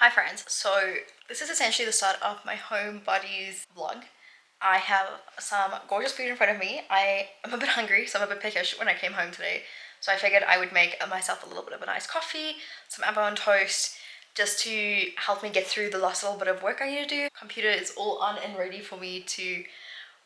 Hi friends, so this is essentially the start of my Home Buddies vlog. I have some gorgeous food in front of me. I am a bit hungry, so I'm a bit peckish when I came home today. So I figured I would make myself a little bit of a nice coffee, some avocado toast, just to help me get through the last little bit of work I need to do. Computer is all on and ready for me to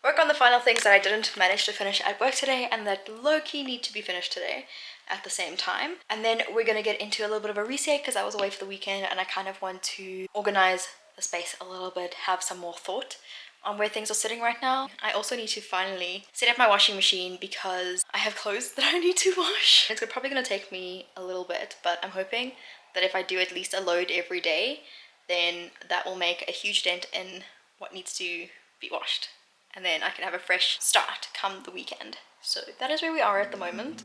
work on the final things that I didn't manage to finish at work today and that low-key need to be finished today at the same time. And then we're gonna get into a little bit of a reset because I was away for the weekend and I kind of want to organize the space a little bit, have some more thought on where things are sitting right now. I also need to finally set up my washing machine because I have clothes that I need to wash. It's probably gonna take me a little bit, but I'm hoping that if I do at least a load every day, then that will make a huge dent in what needs to be washed. And then I can have a fresh start come the weekend. So that is where we are at the moment.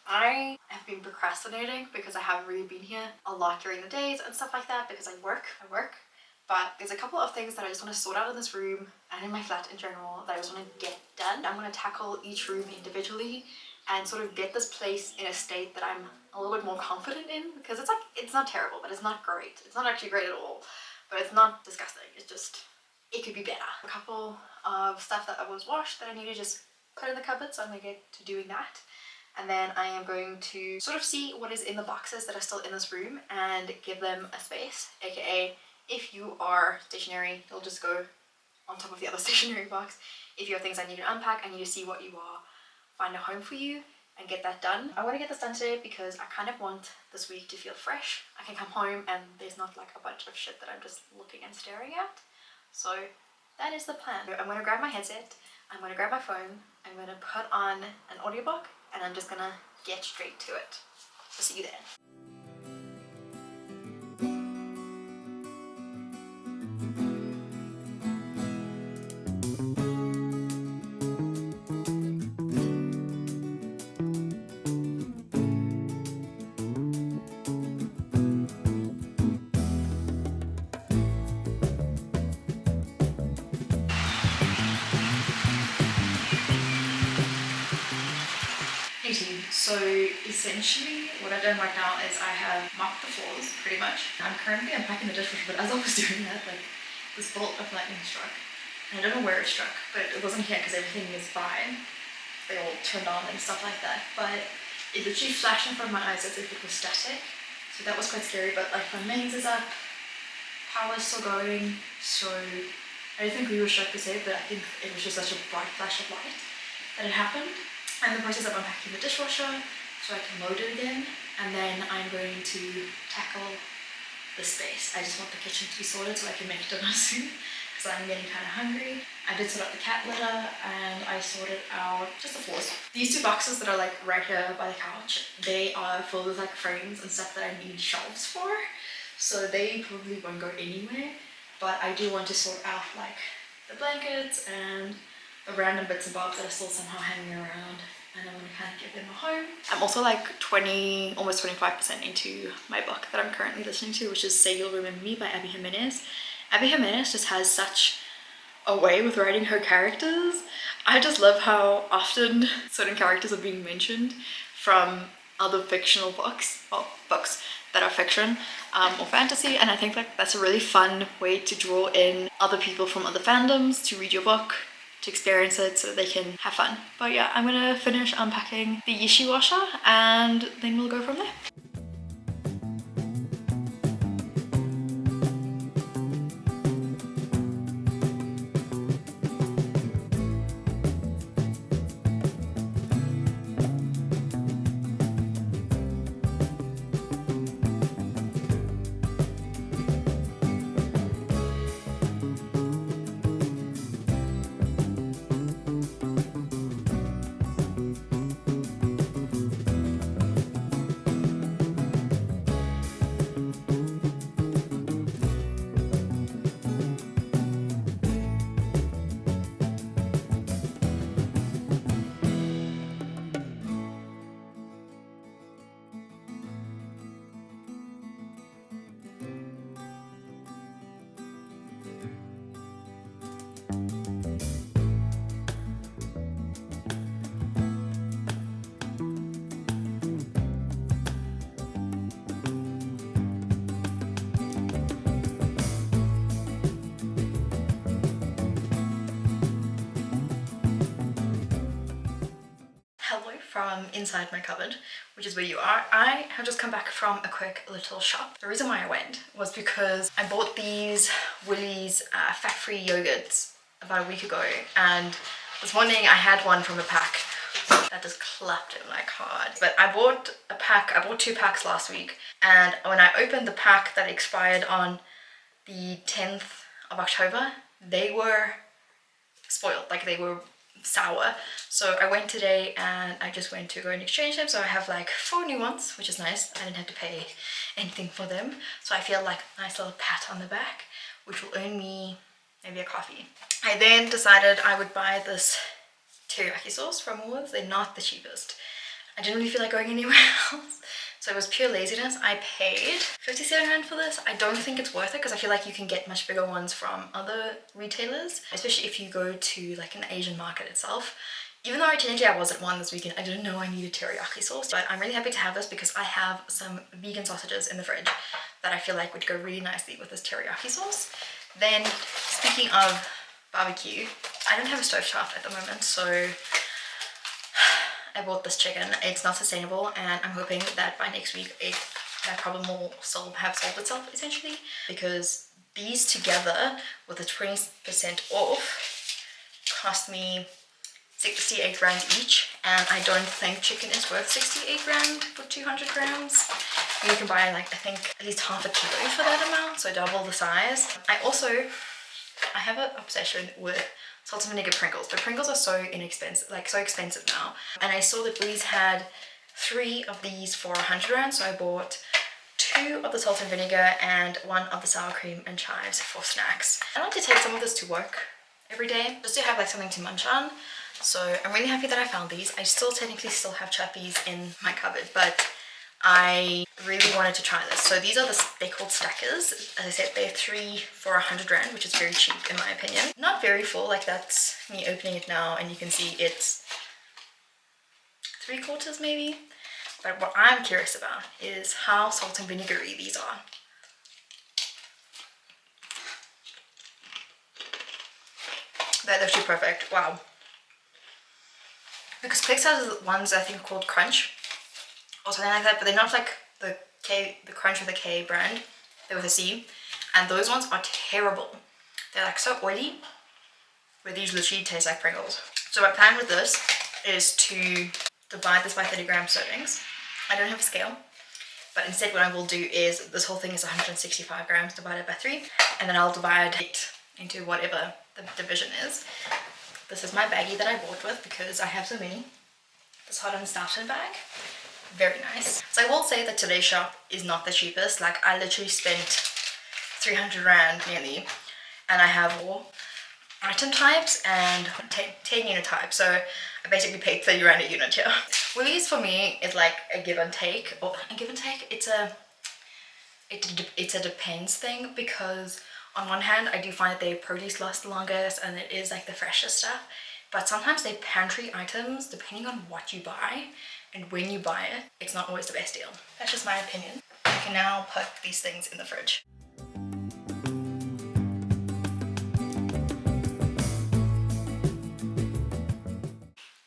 I have been procrastinating because I haven't really been here a lot during the days and stuff like that because I work. But there's a couple of things that I just want to sort out in this room and in my flat in general that I just want to get done. I'm going to tackle each room individually and sort of get this place in a state that I'm a little bit more confident in, because it's not terrible, but it's not great. It's not actually great at all, but it's not disgusting. It's just, it could be better. A couple of stuff that was washed that I need to just put in the cupboard, so I'm going to get to doing that. And then I am going to sort of see what is in the boxes that are still in this room and give them a space, aka if you are stationary, they'll just go on top of the other stationary box. If you have things I need to unpack, I need to see what you are, find a home for you and get that done. I want to get this done today because I kind of want this week to feel fresh. I can come home and there's not like a bunch of shit that I'm just looking and staring at. So that is the plan. I'm going to grab my headset, I'm going to grab my phone, I'm going to put on an audiobook, and I'm just gonna get straight to it. I'll see you then. So essentially what I've done right now is I have mopped the floors pretty much. I'm currently unpacking the dishwasher, but as I was doing that, like this bolt of lightning struck. And I don't know where it struck, but it wasn't here because everything is fine. They all turned on and stuff like that, but it literally flashed in front of my eyes as if it was static. So that was quite scary, but like my mains is up, power's still going, so I don't think we were struck to say, but I think it was just such a bright flash of light that it happened. I'm in the process of unpacking the dishwasher so I can load it again, and then I'm going to tackle the space. I just want the kitchen to be sorted so I can make dinner soon because I'm getting kind of hungry. I did sort out the cat litter and I sorted out just the floors. These two boxes that are like right here by the couch, they are filled with like frames and stuff that I need shelves for, so they probably won't go anywhere, but I do want to sort out like the blankets and the random bits and bobs that are still somehow hanging around, and I want to kind of give them a home. I'm also like almost 25% into my book that I'm currently listening to, which is Say You'll Remember Me by Abby Jimenez. Abby Jimenez just has such a way with writing her characters. I just love how often certain characters are being mentioned from other fictional books, or books that are fiction or fantasy, and I think like that's a really fun way to draw in other people from other fandoms to read your book, to experience it so that they can have fun. But yeah, I'm gonna finish unpacking the Yishi washer and then we'll go from there. from inside my cupboard, which is where you are. I have just come back from a quick little shop. The reason why I went was because I bought these Woolies fat-free yogurts about a week ago, and this morning I had one from a pack that just clapped him like hard. But I bought two packs last week, and when I opened the pack that expired on the 10th of October, they were spoiled, like they were sour. So I went today and I just went to go and exchange them. So I have like 4 new ones, which is nice. I didn't have to pay anything for them. So I feel like a nice little pat on the back, which will earn me maybe a coffee. I then decided I would buy this teriyaki sauce from Woolworths. They're not the cheapest. I didn't really feel like going anywhere else. So it was pure laziness. I paid 57 rand for this. I don't think it's worth it because I feel like you can get much bigger ones from other retailers, especially if you go to like an Asian market itself. Even though technically I was at one this weekend, I didn't know I needed teriyaki sauce. But I'm really happy to have this because I have some vegan sausages in the fridge that I feel like would go really nicely with this teriyaki sauce. Then, speaking of barbecue, I don't have a stovetop at the moment, so I bought this chicken. It's not sustainable, and I'm hoping that by next week that problem will have solved itself essentially, because these together with the 20% off cost me 68 rand each, and I don't think chicken is worth 68 rand for 200 grams. You can buy like I think at least half a kilo for that amount, so double the size. I have an obsession with salt and vinegar Pringles, but Pringles are so inexpensive, like so expensive now. And I saw that Woolies had 3 of these for 100 rand, so I bought 2 of the salt and vinegar and 1 of the sour cream and chives for snacks. I like to take some of this to work every day just to have like something to munch on. So I'm really happy that I found these. I technically still have chappies in my cupboard, but I really wanted to try this. So these are they're called stackers. As I said, they're 3 for 100 rand, which is very cheap in my opinion. Not very full, like that's me opening it now and you can see it's 3/4 maybe. But what I'm curious about is how salt and vinegary these are. They're actually perfect, wow. Because Clicks has ones I think called Crunch or something like that, but they're not like the Crunch with a K brand. They're with a C, and those ones are terrible. They're like so oily, where these literally taste like Pringles. So my plan with this is to divide this by 30 gram servings. I don't have a scale, but instead what I will do is this whole thing is 165 grams divided by 3, and then I'll divide it into whatever the division is. This is my baggie that I bought with because I have so many. This Hot and Stoughton bag. Very nice. So I will say that today's shop is not the cheapest. Like I literally spent 300 rand nearly, and I have 4 item types and 10 unit types. So I basically paid 30 rand a unit here. Woolies for me is like a give and take, or a give and take. It's a depends thing, because on one hand I do find that their produce lasts the longest and it is like the freshest stuff, but sometimes their pantry items, depending on what you buy and when you buy it, it's not always the best deal. That's just my opinion. I can now put these things in the fridge.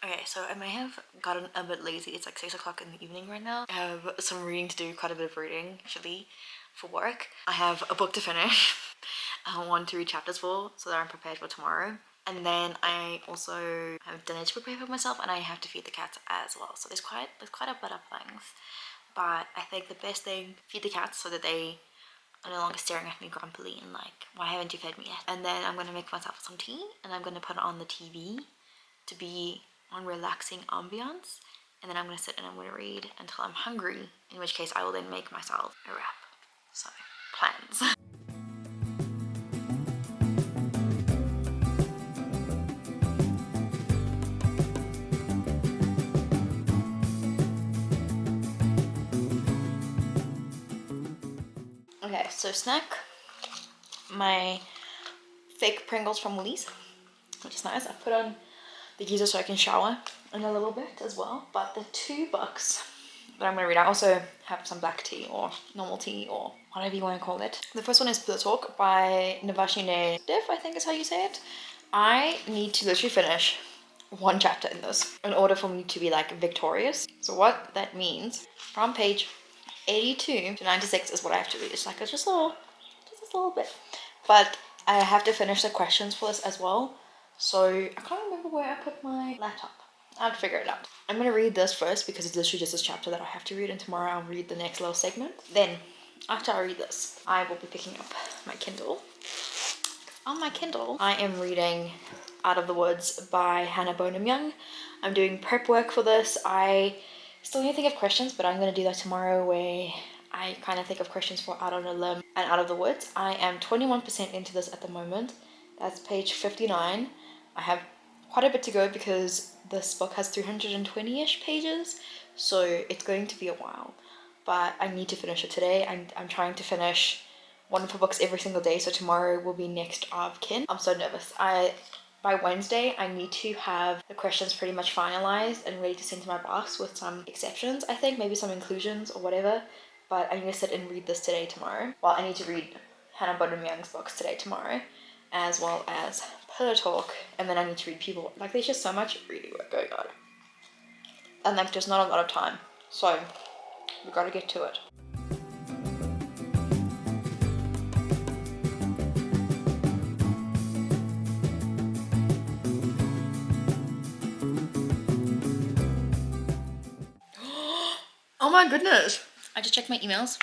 Okay, so I may have gotten a bit lazy. It's like 6 o'clock in the evening right now. I have some reading to do, quite a bit of reading actually, for work. I have a book to finish. I want to read chapters for, so that I'm prepared for tomorrow. And then I also have dinner to prepare for myself, and I have to feed the cats as well. So there's quite a bit of things. But I think the best thing, feed the cats so that they are no longer staring at me grumpily and like, why haven't you fed me yet? And then I'm going to make myself some tea, and I'm going to put it on the TV to be on relaxing ambiance. And then I'm going to sit and I'm going to read until I'm hungry, in which case I will then make myself a wrap. So, plans. Okay, so snack, my fake Pringles from Woolies, which is nice. I put on the geyser so I can shower in a little bit as well. But the 2 books that I'm going to read, I also have some black tea or normal tea or whatever you want to call it. The first one is The Talk by Navashine Dev, I think is how you say it. I need to literally finish one chapter in this in order for me to be like victorious. So what that means, from page 82 to 96 is what I have to read. It's like just a little bit. But I have to finish the questions for this as well. So I can't remember where I put my laptop. I have to figure it out. I'm gonna read this first because it's literally just this chapter that I have to read, and tomorrow I'll read the next little segment. Then, after I read this, I will be picking up my Kindle. On my Kindle, I am reading Out of the Woods by Hannah Bonham Young. I'm doing prep work for this. I still need to think of questions, but I'm gonna do that tomorrow, where I kind of think of questions for Out on a Limb and Out of the Woods. I am 21% into this at the moment. That's page 59. I have quite a bit to go because this book has 320-ish pages, so it's going to be a while. But I need to finish it today. I'm trying to finish one of her books every single day, so tomorrow will be next of kin. I'm so nervous. By Wednesday, I need to have the questions pretty much finalized and ready to send to my boss with some exceptions, I think, maybe some inclusions or whatever. But I need to sit and read this today, tomorrow. Well, I need to read Hannah Bonham Young's books today, tomorrow, as well as Pillow Talk, and then I need to read People. Like, there's just so much reading work going on. And like, there's not a lot of time. So, we gotta get to it. Oh my goodness! I just checked my emails,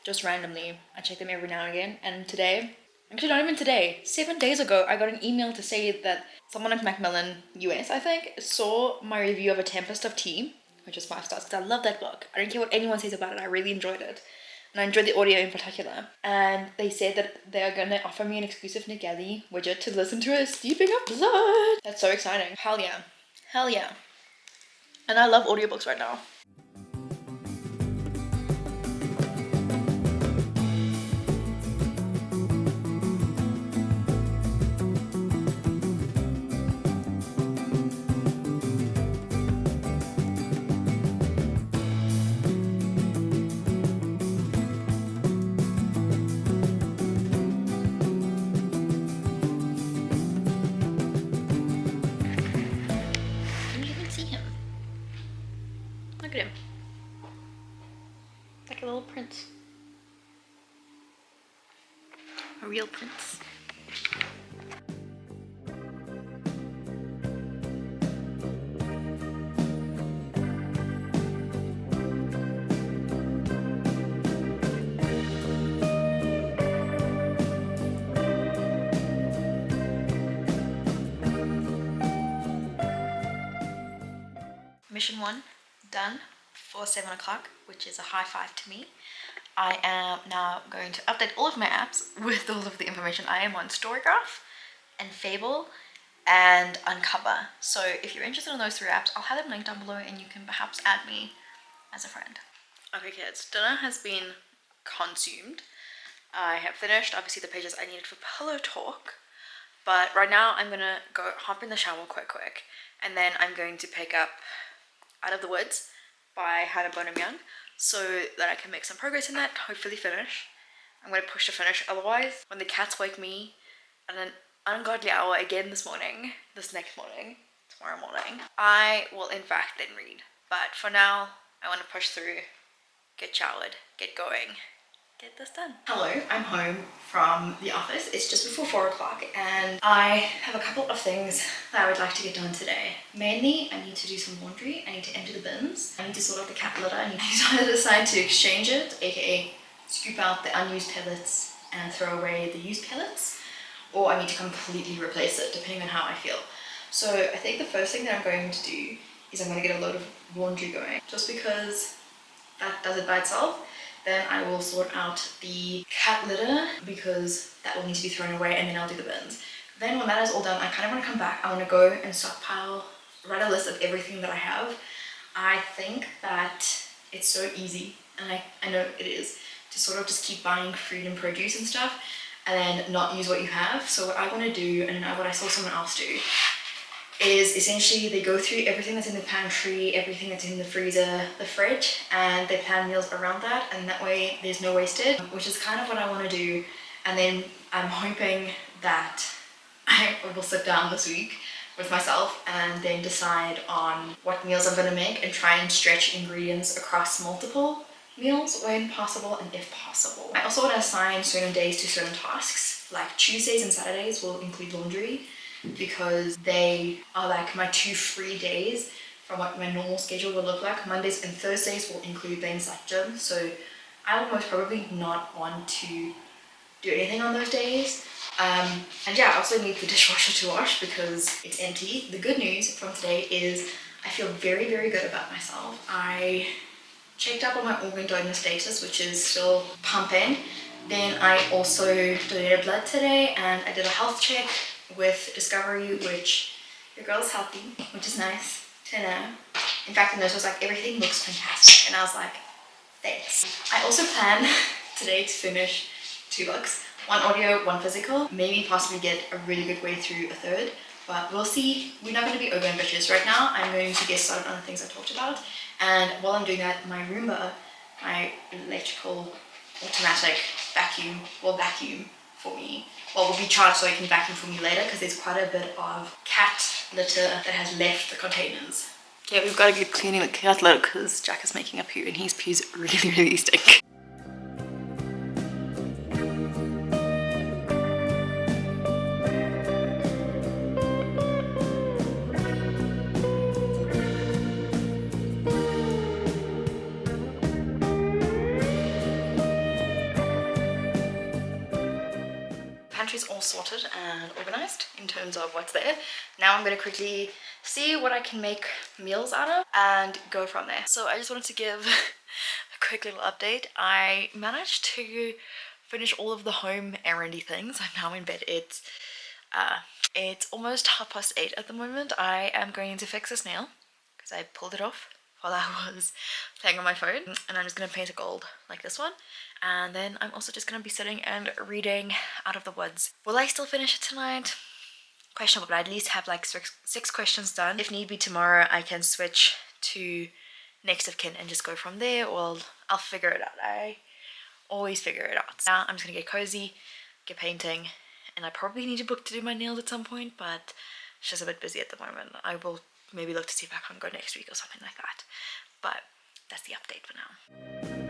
just randomly. I check them every now and again, and today, actually not even today, 7 days ago, I got an email to say that someone at Macmillan US, I think, saw my review of A Tempest of Tea, which is 5 stars, because I love that book. I don't care what anyone says about it, I really enjoyed it. And I enjoyed the audio in particular. And they said that they are going to offer me an exclusive Nick Galley widget to listen to a Steeping of Blood. That's so exciting. Hell yeah. Hell yeah. And I love audiobooks right now. Look at him. Like a little prince. A real prince. Mission 1 done for 7 o'clock, which is a high five to me. I am now going to update all of my apps with all of the information. I am on Storygraph and Fable and Uncover. So if you're interested in those 3 apps, I'll have them linked down below and you can perhaps add me as a friend. Okay kids, dinner has been consumed. I have finished obviously the pages I needed for Pillow Talk, but right now I'm gonna go hop in the shower quick, and then I'm going to pick up Out of the Woods by Hannah Bonham Young so that I can make some progress in that, hopefully finish. I'm going to push to finish, otherwise when the cats wake me at an ungodly hour again this next morning, tomorrow morning, I will in fact then read. But for now, I want to push through, get showered, get going, get this done. Hello, I'm home from the office. It's just before 4 o'clock and I have a couple of things that I would like to get done today. Mainly, I need to do some laundry, I need to empty the bins, I need to sort out the cat litter, I need to either decide to exchange it, aka scoop out the unused pellets and throw away the used pellets, or I need to completely replace it depending on how I feel. So I think the first thing that I'm going to do is I'm going to get a load of laundry going, just because that does it by itself. Then I will sort out the cat litter because that will need to be thrown away, and then I'll do the bins. Then when that is all done, I kind of want to come back. I want to go and stockpile, write a list of everything that I have. I think that it's so easy, and I know it is, to sort of just keep buying food and produce and stuff and then not use what you have. So what I want to do, and what I saw someone else do, is essentially they go through everything that's in the pantry, everything that's in the freezer, the fridge, and they plan meals around that, and that way there's no wasted, which is kind of what I want to do. And then I'm hoping that I will sit down this week with myself and then decide on what meals I'm gonna make and try and stretch ingredients across multiple meals when possible and if possible. I also want to assign certain days to certain tasks, like Tuesdays and Saturdays will include laundry because they are like my 2 free days from what my normal schedule will look like. Mondays and Thursdays will include things like gym, so I will most probably not want to do anything on those days. And yeah, I also need the dishwasher to wash because it's empty. The good news from today is I feel very, very good about myself. I checked up on my organ donor status, which is still pumping. Then I also donated blood today and I did a health check with Discovery, which your girl's healthy, which is nice to know. In fact, the nurse was like, everything looks fantastic. And I was like, thanks. I also plan today to finish 2 books. 1 audio, 1 physical. Maybe possibly get a really good way through a 3rd. But we'll see. We're not going to be over ambitious right now. I'm going to get started on the things I talked about. And while I'm doing that, my Roomba, my electrical automatic vacuum, will vacuum for me. Well, will be charged so it can vacuum for me later because there's quite a bit of cat litter that has left the containers. Yeah, we've got to get cleaning the cat litter because Jack is making a poo and his poos really, really stink. Pantry's all sorted and organized in terms of what's there. Now I'm going to quickly see what I can make meals out of and go from there. So I just wanted to give a quick little update. I managed to finish all of the home errandy things. I'm now in bed. It's almost 8:30 at the moment. I am going to fix this nail because I pulled it off while I was playing on my phone, and I'm just going to paint it gold like this one. And then I'm also just going to be sitting and reading Out of the Woods. Will I still finish it tonight? Questionable, but I at least have like 6 questions done. If need be, tomorrow I can switch to next of kin and just go from there. Well, I'll figure it out. I always figure it out. Now I'm just going to get cozy, get painting, and I probably need a book to do my nails at some point, but it's just a bit busy at the moment. I will maybe look to see if I can go next week or something like that. But that's the update for now.